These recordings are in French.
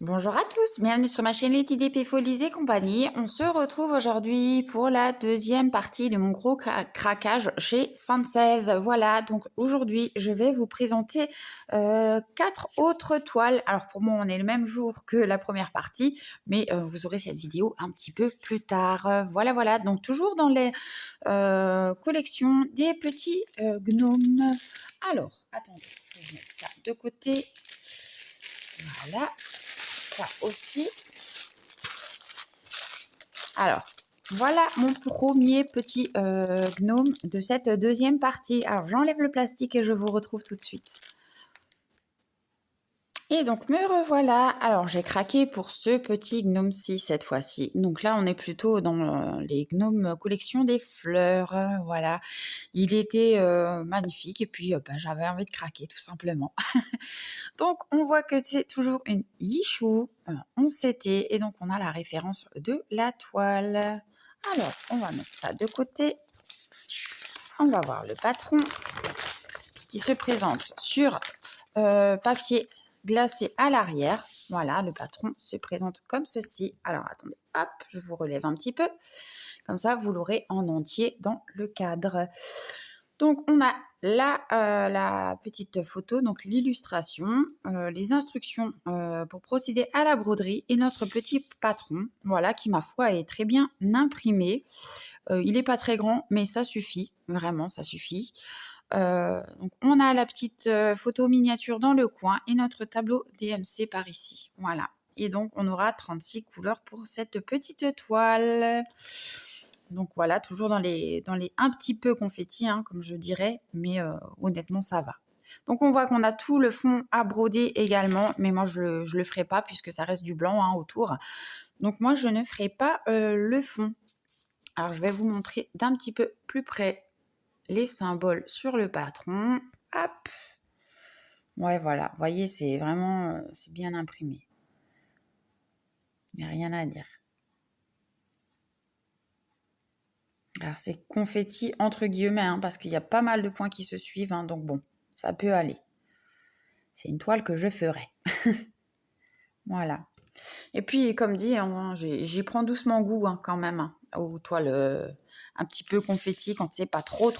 Bonjour à tous, bienvenue sur ma chaîne Les DP Folies et compagnie. On se retrouve aujourd'hui pour la deuxième partie de mon gros craquage chez Fan16. Voilà, donc aujourd'hui je vais vous présenter 4 autres toiles. Alors pour moi on est le même jour que la première partie, mais vous aurez cette vidéo un petit peu plus tard. Voilà, donc toujours dans les collections des petits gnomes. Alors, attendez, je vais mettre ça de côté. Voilà. Ça aussi. Alors, voilà mon premier petit gnome de cette deuxième partie. Alors, j'enlève le plastique et je vous retrouve tout de suite. Et donc, me revoilà. Alors, j'ai craqué pour ce petit gnome-ci cette fois-ci. Donc là, on est plutôt dans les gnomes collection des fleurs. Voilà. Il était magnifique et puis j'avais envie de craquer tout simplement. Donc, on voit que c'est toujours une Yichou, 11CT, et donc on a la référence de la toile. Alors, on va mettre ça de côté. On va voir le patron qui se présente sur papier glacé à l'arrière. Voilà, le patron se présente comme ceci. Alors, attendez, hop, je vous relève un petit peu. Comme ça, vous l'aurez en entier dans le cadre. Donc, on a la petite photo, donc l'illustration, les instructions pour procéder à la broderie et notre petit patron, voilà, qui, ma foi, est très bien imprimé. Il n'est pas très grand, mais ça suffit, vraiment, ça suffit. Donc, on a la petite photo miniature dans le coin et notre tableau DMC par ici. Voilà. Et donc, on aura 36 couleurs pour cette petite toile. Donc voilà, toujours dans les un petit peu confetti, hein, comme je dirais, mais honnêtement, ça va. Donc on voit qu'on a tout le fond à broder également, mais moi, je le ferai pas puisque ça reste du blanc hein, autour. Donc moi, je ne ferai pas le fond. Alors, je vais vous montrer d'un petit peu plus près les symboles sur le patron. Hop. Ouais, voilà. Vous voyez, c'est vraiment c'est bien imprimé. Il n'y a rien à dire. Alors, c'est confetti entre guillemets, hein, parce qu'il y a pas mal de points qui se suivent. Hein, donc bon, ça peut aller. C'est une toile que je ferai. Voilà. Et puis, comme dit, hein, j'y prends doucement goût hein, quand même, hein, aux toiles un petit peu confetti quand c'est pas trop.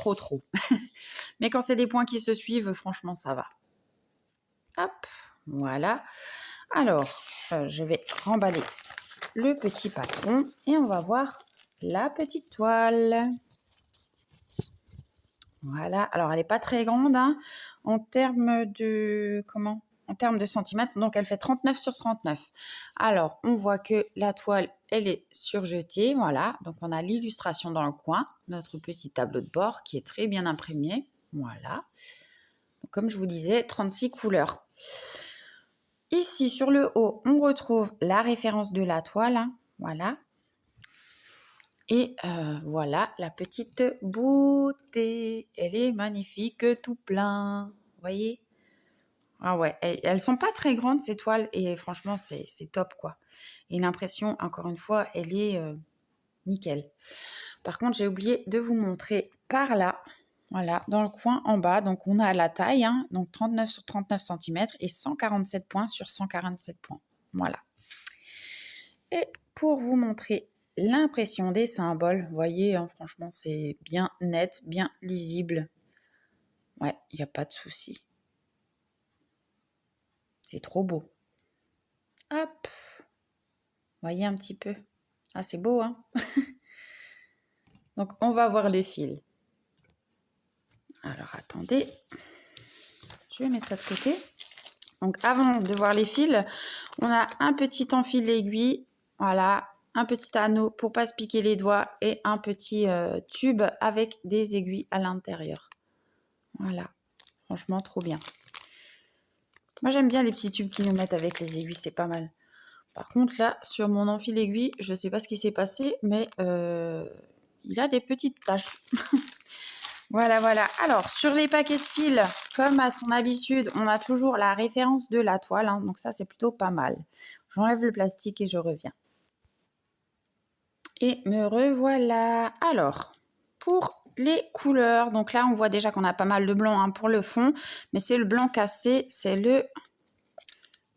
Mais quand c'est des points qui se suivent, franchement, ça va. Hop, voilà. Alors, je vais remballer le petit patron et on va voir la petite toile. Voilà. Alors, elle n'est pas très grande hein, en termes de centimètres. Donc, elle fait 39 sur 39. Alors, on voit que la toile, elle est surjetée. Voilà. Donc, on a l'illustration dans le coin. Notre petit tableau de bord qui est très bien imprimé. Voilà. Donc, comme je vous disais, 36 couleurs. Ici, sur le haut, on retrouve la référence de la toile. Hein. Voilà. Et voilà la petite beauté. Elle est magnifique, tout plein. Vous voyez? Ah ouais, elles sont pas très grandes ces toiles et franchement c'est top quoi. Et l'impression, encore une fois, elle est nickel. Par contre, j'ai oublié de vous montrer par là, voilà, dans le coin en bas. Donc on a la taille, hein, donc 39 sur 39 cm et 147 points sur 147 points. Voilà. Et pour vous montrer l'impression des symboles, vous voyez, hein, franchement, c'est bien net, bien lisible. Ouais, il n'y a pas de souci. C'est trop beau. Hop, voyez un petit peu. Ah, c'est beau, hein. Donc, on va voir les fils. Alors, attendez. Je vais mettre ça de côté. Donc, avant de voir les fils, on a un petit enfil aiguille. Voilà, un petit anneau pour pas se piquer les doigts et un petit tube avec des aiguilles à l'intérieur. Voilà, franchement, trop bien. Moi, j'aime bien les petits tubes qu'ils nous mettent avec les aiguilles, c'est pas mal. Par contre, là, sur mon enfil aiguille, je sais pas ce qui s'est passé, mais il a des petites taches. Voilà. Alors, sur les paquets de fils, comme à son habitude, on a toujours la référence de la toile. Hein, donc ça, c'est plutôt pas mal. J'enlève le plastique et je reviens. Et me revoilà. Alors, pour les couleurs, donc là, on voit déjà qu'on a pas mal de blanc hein, pour le fond. Mais c'est le blanc cassé, c'est le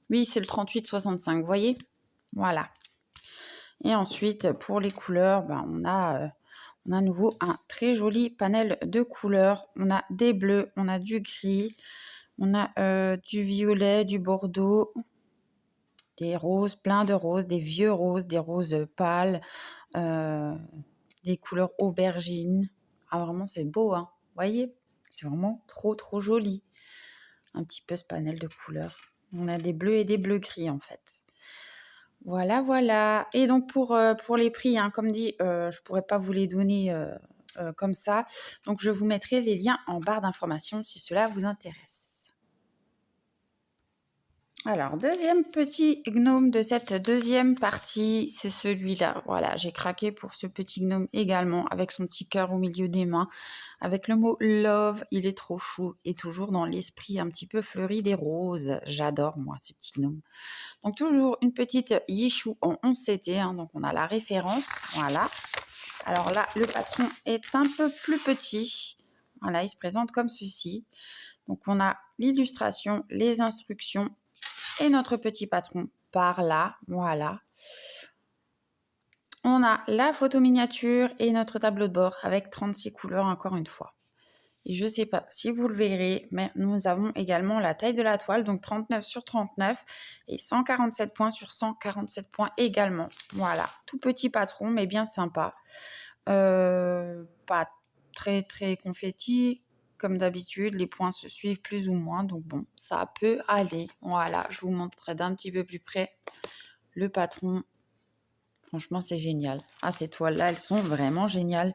Oui, c'est le 38,65, vous voyez? Voilà. Et ensuite, pour les couleurs, ben, on a à nouveau un très joli panel de couleurs. On a des bleus, on a du gris, on a du violet, du bordeaux, des roses, plein de roses, des vieux roses, des roses pâles, des couleurs aubergines. Ah, vraiment, c'est beau, hein. Vous voyez? C'est vraiment trop, trop joli. Un petit peu ce panel de couleurs. On a des bleus et des bleus gris, en fait. Voilà, voilà. Et donc, pour les prix, hein, comme dit, je ne pourrais pas vous les donner comme ça. Donc, je vous mettrai les liens en barre d'informations si cela vous intéresse. Alors, deuxième petit gnome de cette deuxième partie, c'est celui-là. Voilà, j'ai craqué pour ce petit gnome également, avec son petit cœur au milieu des mains, avec le mot love. Il est trop chou et toujours dans l'esprit un petit peu fleuri des roses. J'adore, moi, ces petits gnomes. Donc, toujours une petite Yichou en 11 CT, hein, donc on a la référence. Voilà. Alors là, le patron est un peu plus petit. Voilà, il se présente comme ceci. Donc, on a l'illustration, les instructions et notre petit patron par là. Voilà. On a la photo miniature et notre tableau de bord avec 36 couleurs encore une fois. Et je ne sais pas si vous le verrez, mais nous avons également la taille de la toile, donc 39 sur 39 et 147 points sur 147 points également. Voilà, tout petit patron, mais bien sympa. Pas très très confetti, comme d'habitude, les points se suivent plus ou moins, donc bon, ça peut aller. Voilà, je vous montrerai d'un petit peu plus près le patron. Franchement, c'est génial. Ah, ces toiles-là, elles sont vraiment géniales.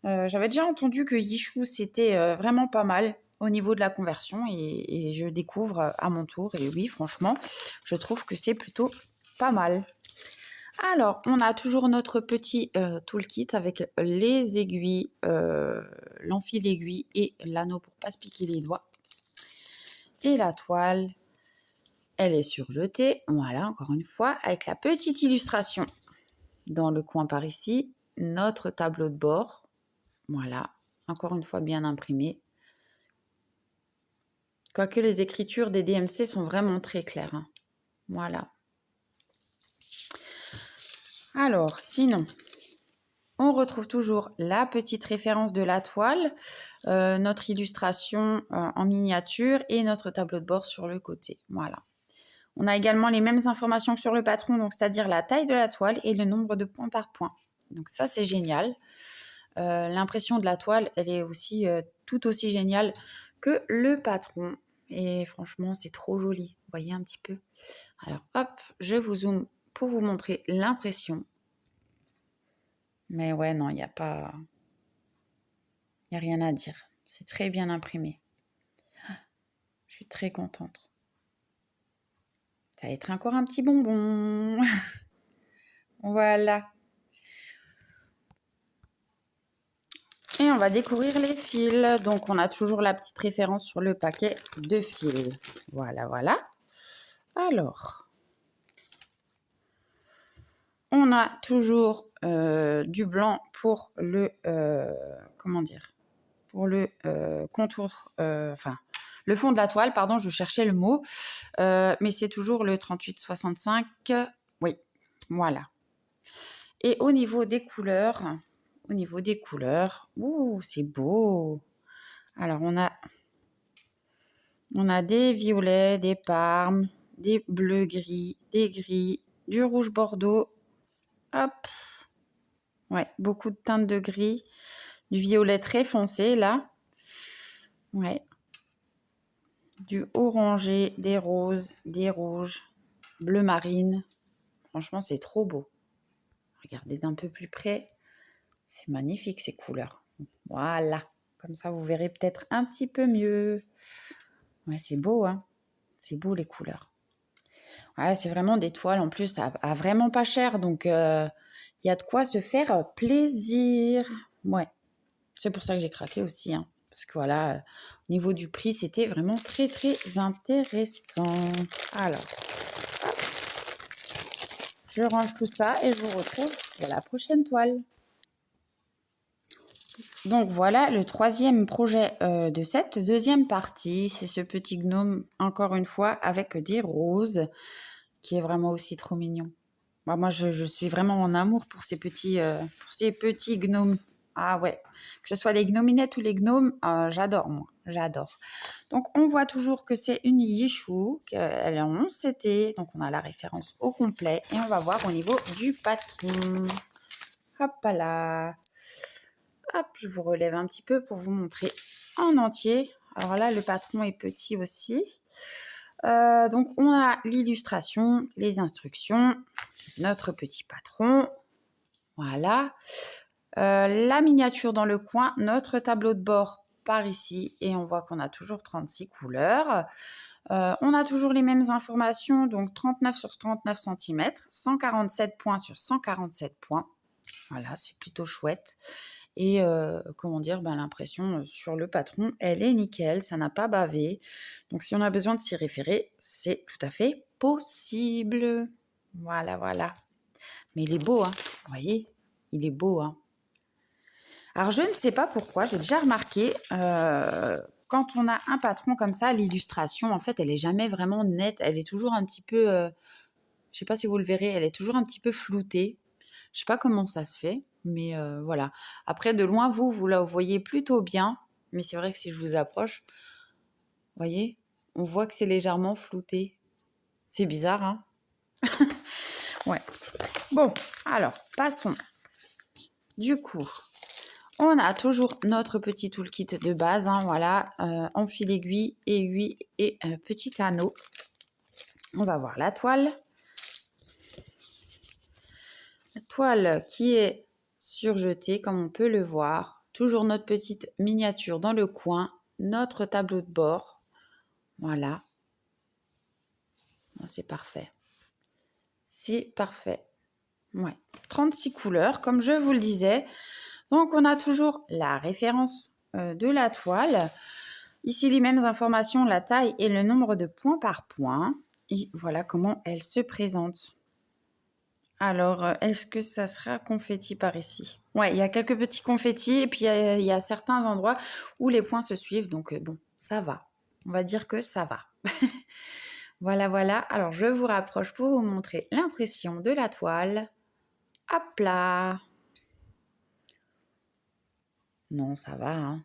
J'avais déjà entendu que Yichou, c'était vraiment pas mal au niveau de la conversion et je découvre à mon tour. Et oui, franchement, je trouve que c'est plutôt pas mal. Alors, on a toujours notre petit toolkit avec les aiguilles, l'enfil aiguille et l'anneau pour pas se piquer les doigts. Et la toile, elle est surjetée, voilà, encore une fois, avec la petite illustration dans le coin par ici, notre tableau de bord, voilà, encore une fois bien imprimé. Quoique les écritures des DMC sont vraiment très claires, hein. Voilà. Alors, sinon, on retrouve toujours la petite référence de la toile, notre illustration en miniature et notre tableau de bord sur le côté. Voilà. On a également les mêmes informations que sur le patron, donc c'est-à-dire la taille de la toile et le nombre de points par point. Donc ça, c'est génial. L'impression de la toile, elle est aussi tout aussi géniale que le patron. Et franchement, c'est trop joli. Vous voyez un petit peu? Alors, hop, je vous zoome pour vous montrer l'impression. Mais ouais, non, il n'y a pas... Il n'y a rien à dire. C'est très bien imprimé. Je suis très contente. Ça va être encore un petit bonbon. Voilà. Et on va découvrir les fils. Donc, on a toujours la petite référence sur le paquet de fils. Voilà, voilà. Alors, on a toujours du blanc pour le... comment dire? Pour le contour... Enfin, le fond de la toile, pardon, je cherchais le mot. Mais c'est toujours le 38,65. Oui, voilà. Et au niveau des couleurs... ouh, c'est beau. Alors, on a des violets, des parmes, des bleus gris, des gris, du rouge bordeaux. Hop. Ouais, beaucoup de teintes de gris. Du violet très foncé, là. Ouais. Du orangé, des roses, des rouges, bleu marine. Franchement, c'est trop beau. Regardez d'un peu plus près. C'est magnifique, ces couleurs. Voilà. Comme ça, vous verrez peut-être un petit peu mieux. Ouais, c'est beau, hein. C'est beau, les couleurs. Ouais, c'est vraiment des toiles, en plus, à vraiment pas cher. Donc, il y a de quoi se faire plaisir. Ouais. C'est pour ça que j'ai craqué aussi, hein. Parce que voilà, au niveau du prix, c'était vraiment très, très intéressant. Alors, je range tout ça et je vous retrouve pour la prochaine toile. Donc voilà le troisième projet de cette deuxième partie. C'est ce petit gnome, encore une fois, avec des roses, qui est vraiment aussi trop mignon. Moi, je suis vraiment en amour pour ces petits gnomes. Ah ouais, que ce soit les gnominettes ou les gnomes, j'adore moi, j'adore. Donc on voit toujours que c'est une Yichou, qu'elle est en 11 CT, donc on a la référence au complet et on va voir au niveau du patron. Hop là. Hop, je vous relève un petit peu pour vous montrer en entier. Alors là, le patron est petit aussi. Donc on a l'illustration, les instructions, notre petit patron. Voilà. La miniature dans le coin, notre tableau de bord par ici et on voit qu'on a toujours 36 couleurs. On a toujours les mêmes informations, donc 39 sur 39 cm, 147 points sur 147 points. Voilà, c'est plutôt chouette. Et comment dire, l'impression sur le patron, elle est nickel, ça n'a pas bavé. Donc si on a besoin de s'y référer, c'est tout à fait possible. Voilà, voilà. Mais il est beau, hein. Vous voyez, il est beau, hein. Alors je ne sais pas pourquoi, j'ai déjà remarqué, quand on a un patron comme ça, l'illustration, en fait, elle est jamais vraiment nette. Elle est toujours un petit peu, je sais pas si vous le verrez, elle est toujours un petit peu floutée. Je sais pas comment ça se fait, mais voilà. Après, de loin, vous la voyez plutôt bien. Mais c'est vrai que si je vous approche, vous voyez, on voit que c'est légèrement flouté. C'est bizarre, hein? Ouais. Bon, alors, passons. Du coup, on a toujours notre petit toolkit de base, hein, voilà, en fil aiguille et petit anneau. On va voir la toile. La toile qui est surjetée, comme on peut le voir. Toujours notre petite miniature dans le coin, notre tableau de bord. Voilà. C'est parfait. C'est parfait. Ouais. 36 couleurs, comme je vous le disais. Donc, on a toujours la référence de la toile. Ici, les mêmes informations, la taille et le nombre de points par point. Et voilà comment elle se présente. Alors, est-ce que ça sera confetti par ici? Ouais, il y a quelques petits confettis et puis il y a certains endroits où les points se suivent. Donc, bon, ça va. On va dire que ça va. Voilà, voilà. Alors, je vous rapproche pour vous montrer l'impression de la toile. Hop là! Non, ça va, hein.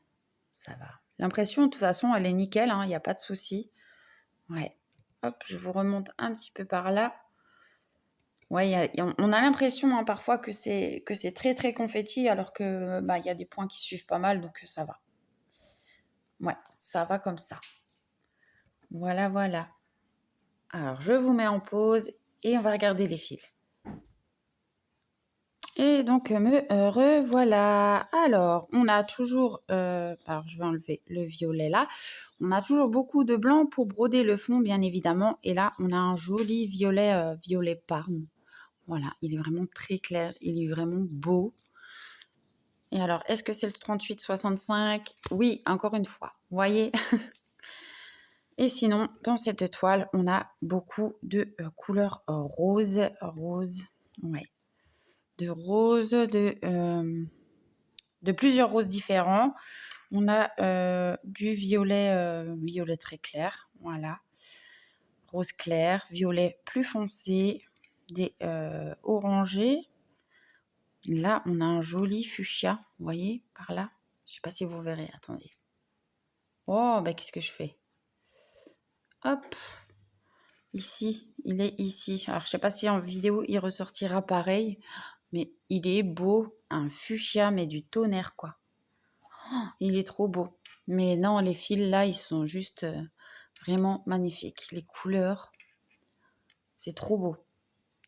Ça va. L'impression, de toute façon, elle est nickel, hein. Il n'y a pas de souci. Ouais. Hop, je vous remonte un petit peu par là. Ouais, on a l'impression hein, parfois que c'est très très confetti alors que il y a des points qui suivent pas mal donc ça va. Ouais, ça va comme ça. Voilà, voilà. Alors je vous mets en pause et on va regarder les fils. Et donc me revoilà. Alors on a toujours, alors je vais enlever le violet là. On a toujours beaucoup de blanc pour broder le fond bien évidemment. Et là on a un joli violet, violet parme. Voilà, il est vraiment très clair, il est vraiment beau. Et alors, est-ce que c'est le 38-65? Oui, encore une fois. Vous voyez? Et sinon, dans cette toile, on a beaucoup de couleurs roses. Rose, ouais. De roses, de plusieurs roses différents. On a du violet, violet très clair. Voilà. Rose clair, violet plus foncé, des orangés. Là, on a un joli fuchsia, vous voyez, par là. Je ne sais pas si vous verrez, attendez. Oh, qu'est-ce que je fais? Hop, ici, il est ici. Alors, je ne sais pas si en vidéo, il ressortira pareil, mais il est beau. Un fuchsia, mais du tonnerre, quoi. Oh, il est trop beau. Mais non, les fils, là, ils sont juste vraiment magnifiques. Les couleurs, c'est trop beau.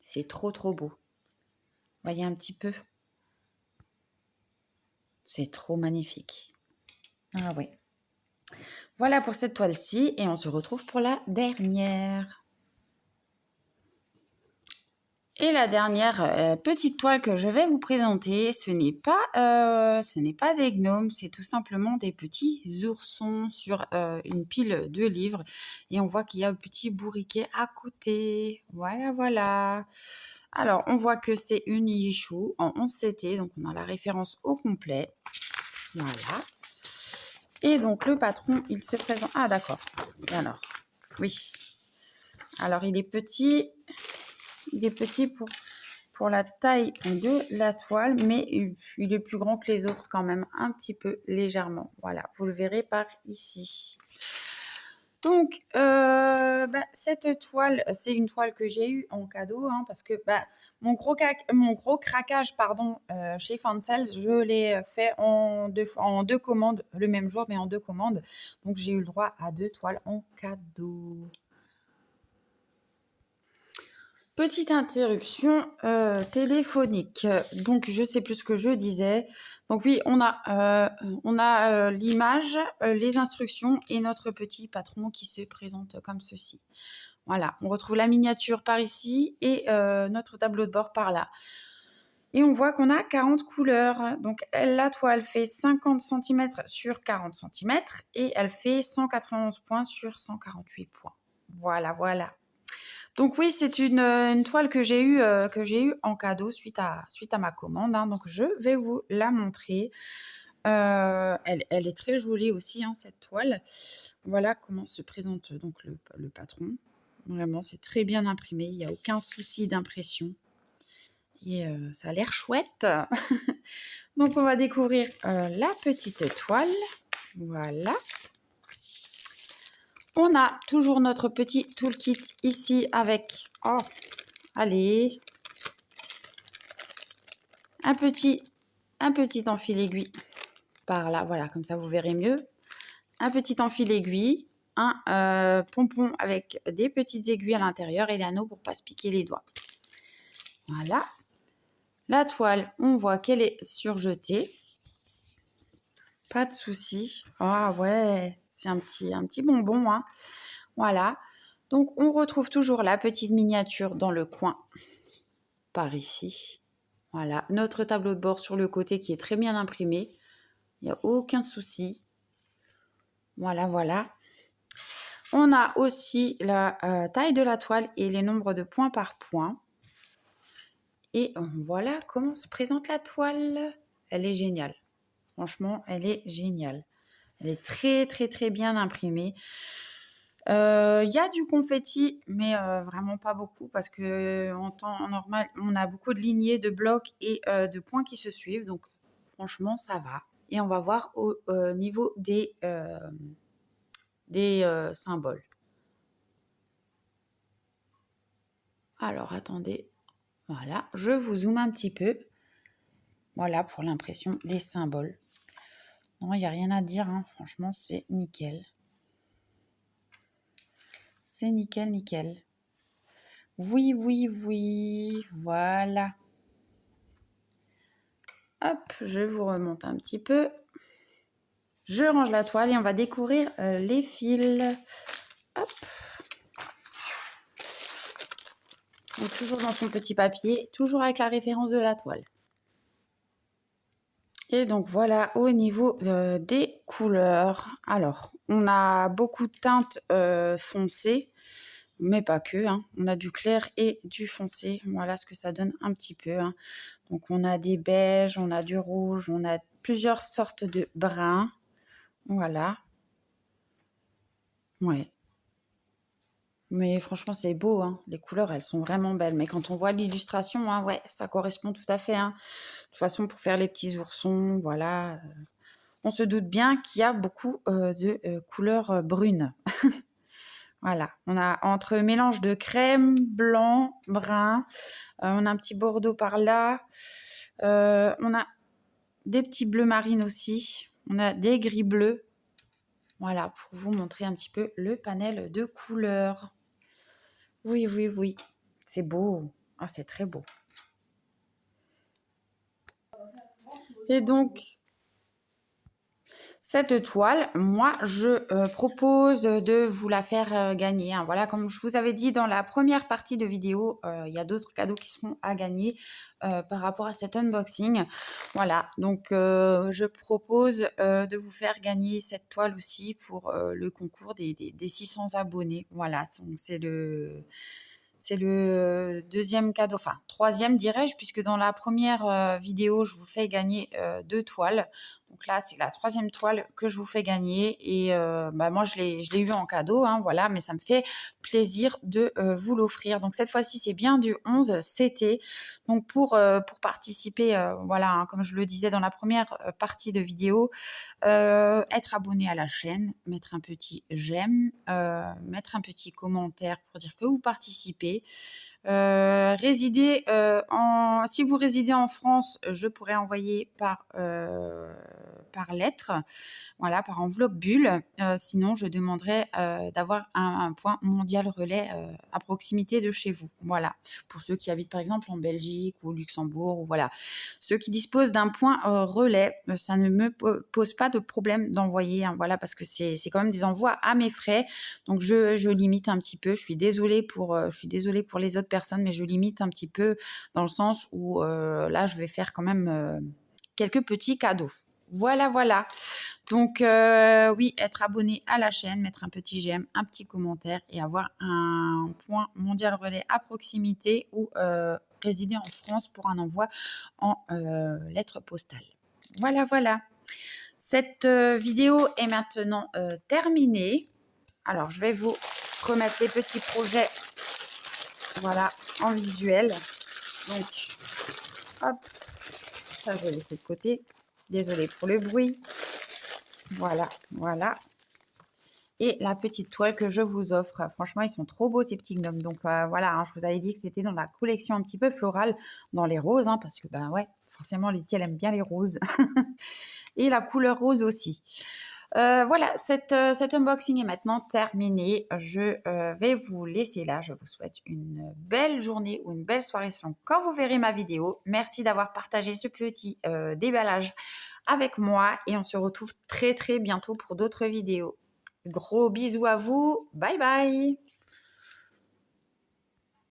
C'est trop, trop beau. Vous voyez un petit peu? C'est trop magnifique. Ah oui. Voilà pour cette toile-ci et on se retrouve pour la dernière. Et la dernière petite toile que je vais vous présenter, ce n'est pas des gnomes, c'est tout simplement des petits oursons sur une pile de livres. Et on voit qu'il y a un petit bourriquet à côté. Voilà, voilà. Alors, on voit que c'est une Yichou en 11 CT, donc on a la référence au complet. Voilà. Et donc, le patron, il se présente... Ah, d'accord. Alors, oui. Alors, il est petit. Il est petit pour la taille de la toile, mais il est plus grand que les autres quand même, un petit peu, légèrement. Voilà, vous le verrez par ici. Donc, cette toile, c'est une toile que j'ai eue en cadeau, hein, parce que mon gros craquage chez Fansels, je l'ai fait en deux commandes, le même jour, mais en deux commandes. Donc, j'ai eu le droit à 2 toiles en cadeau. Petite interruption téléphonique. Donc, je sais plus ce que je disais. Donc oui, on a l'image, les instructions et notre petit patron qui se présente comme ceci. Voilà, on retrouve la miniature par ici et notre tableau de bord par là. Et on voit qu'on a 40 couleurs. Donc la toile fait 50 cm sur 40 cm et elle fait 191 points sur 148 points. Voilà, voilà. Donc oui, c'est une toile que j'ai eue en cadeau suite à ma commande, hein. Donc je vais vous la montrer. Elle est très jolie aussi, hein, cette toile. Voilà comment se présente donc le patron. Vraiment, c'est très bien imprimé. Il n'y a aucun souci d'impression. Et ça a l'air chouette. Donc on va découvrir la petite toile. Voilà. On a toujours notre petit toolkit ici avec... Oh, allez, un petit enfil aiguille par là, voilà, comme ça vous verrez mieux. Un petit enfil aiguille, un pompon avec des petites aiguilles à l'intérieur et l'anneau pour pas se piquer les doigts. Voilà. La toile, on voit qu'elle est surjetée. Pas de souci. Ah ouais, c'est un petit bonbon, hein. Voilà. Donc on retrouve toujours la petite miniature dans le coin par ici. Voilà, notre tableau de bord sur le côté qui est très bien imprimé. Il n'y a aucun souci. Voilà, voilà. On a aussi la taille de la toile et les nombres de points par point. Et voilà comment se présente la toile. Elle est géniale. Franchement, elle est géniale. Elle est très, très, très bien imprimée. Il y a du confetti, mais vraiment pas beaucoup parce que en temps normal, on a beaucoup de lignées, de blocs et de points qui se suivent. Donc, franchement, ça va. Et on va voir au niveau des symboles. Alors, attendez. Voilà, je vous zoome un petit peu. Voilà pour l'impression des symboles. Non, il n'y a rien à dire, hein. Franchement, c'est nickel. C'est nickel, nickel. Oui, oui, oui. Voilà. Hop, je vous remonte un petit peu. Je range la toile et on va découvrir les fils. Hop. Donc, toujours dans son petit papier, toujours avec la référence de la toile. Et donc voilà au niveau des couleurs. Alors, on a beaucoup de teintes foncées, mais pas que, hein. On a du clair et du foncé. Voilà ce que ça donne un petit peu, hein. Donc on a des beiges, on a du rouge, on a plusieurs sortes de bruns. Voilà. Ouais. Mais franchement, c'est beau, hein. Les couleurs, elles sont vraiment belles. Mais quand on voit l'illustration, hein, ouais, ça correspond tout à fait, hein. De toute façon, pour faire les petits oursons, voilà, on se doute bien qu'il y a beaucoup de couleurs brunes. Voilà, on a entre mélange de crème, blanc, brun, on a un petit bordeaux par là, on a des petits bleus marines aussi, on a des gris bleus. Voilà, pour vous montrer un petit peu le panel de couleurs. Oui, oui, oui, c'est beau. Ah, c'est très beau. Et donc, cette toile, moi, je propose de vous la faire gagner, hein. Voilà, comme je vous avais dit dans la première partie de vidéo, il y a d'autres cadeaux qui seront à gagner par rapport à cet unboxing. Voilà, donc je propose de vous faire gagner cette toile aussi pour le concours des 600 abonnés. Voilà, c'est le deuxième cadeau, enfin troisième dirais-je, puisque dans la première vidéo, je vous fais gagner 2 toiles. Donc Donc là, c'est la 3e toile que je vous fais gagner et moi, je l'ai eu en cadeau, hein, voilà, mais ça me fait plaisir de vous l'offrir. Donc cette fois-ci, c'est bien du 11 CT. Donc pour participer, voilà, hein, comme je le disais dans la première partie de vidéo, être abonné à la chaîne, mettre un petit j'aime, mettre un petit commentaire pour dire que vous participez. Si vous résidez en France, je pourrais envoyer par lettre, voilà, par enveloppe bulle. Sinon, je demanderai d'avoir un point mondial relais à proximité de chez vous. Voilà, pour ceux qui habitent par exemple en Belgique ou au Luxembourg, ou voilà, ceux qui disposent d'un point relais, ça ne me pose pas de problème d'envoyer, hein, voilà, parce que c'est quand même des envois à mes frais. Donc je limite un petit peu. Je suis désolée pour les autres personnes, mais je limite un petit peu dans le sens où là, je vais faire quand même quelques petits cadeaux. Voilà, voilà. Donc oui, être abonné à la chaîne, mettre un petit j'aime, un petit commentaire et avoir un point mondial relais à proximité ou résider en France pour un envoi en lettre postale. Voilà, voilà. Cette vidéo est maintenant terminée. Alors, je vais vous remettre les petits projets, voilà, en visuel. Donc, hop, ça, je vais laisser de côté. Désolée pour le bruit. Voilà, voilà. Et la petite toile que je vous offre. Franchement, ils sont trop beaux, ces petits gnomes. Donc, voilà, hein, je vous avais dit que c'était dans la collection un petit peu florale, dans les roses, hein, parce que, ben ouais, forcément, Letty, elle aime bien les roses. Et la couleur rose aussi. Voilà, cet unboxing est maintenant terminé. Je vais vous laisser là. Je vous souhaite une belle journée ou une belle soirée selon quand vous verrez ma vidéo. Merci d'avoir partagé ce petit déballage avec moi et on se retrouve très très bientôt pour d'autres vidéos. Gros bisous à vous. Bye bye.